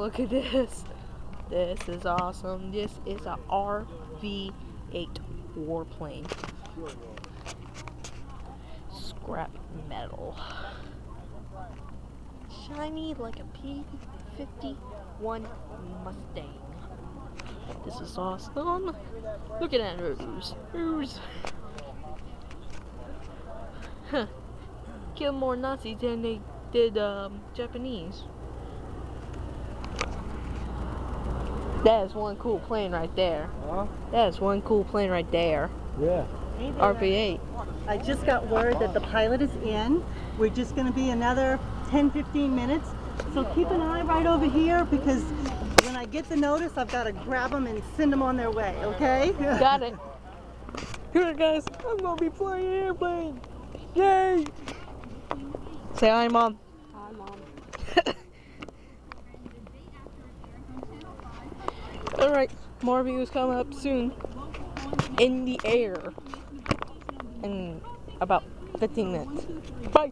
look at this. This is awesome. This is a RV-8 warplane. Scrap metal. Shiny like a P-51 Mustang. This is awesome. Look at that ooze. Huh. Kill more Nazis than they did Japanese. That is one cool plane right there. Huh? That is one cool plane right there. Yeah. RV-8. I just got word that the pilot is in. We're just going to be another 10-15 minutes. So keep an eye right over here, because when I get the notice, I've got to grab them and send them on their way, okay? Got it. Here guys, I'm going to be flying an airplane. Yay! Say hi, Mom. Hi, Mom. Alright, more videos coming up soon. In the air. In about 15 minutes. Bye!